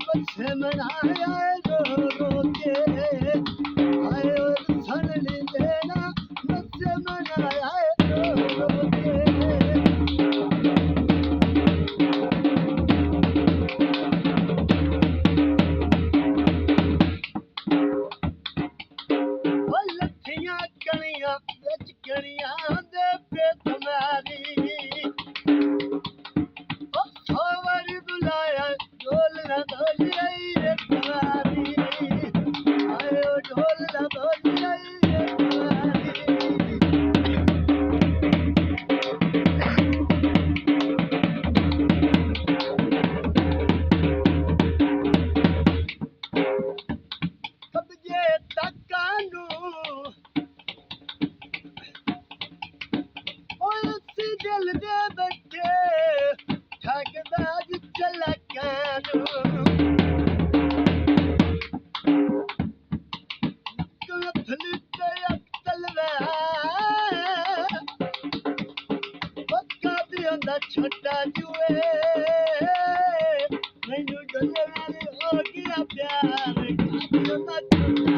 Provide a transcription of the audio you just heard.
बच्चे मनाया रो रो के आए और सन ली देना बच्चे मनाया रो रो के लठियां कणियां बिच कणियां दे पे तुम्हारी सोवर बुलाया ढोल न ढोली आई रे तुम्हारी आयो ढोल न ढोली आई रे तुम्हारी कब्जे तकानू उसी दिल दे बच्चे ठगबाज चलकानू कलफली ते तलवार पक्का भी होंदा छोटा जुए मैनू डोले वाली हो गया प्यार काफी होंदा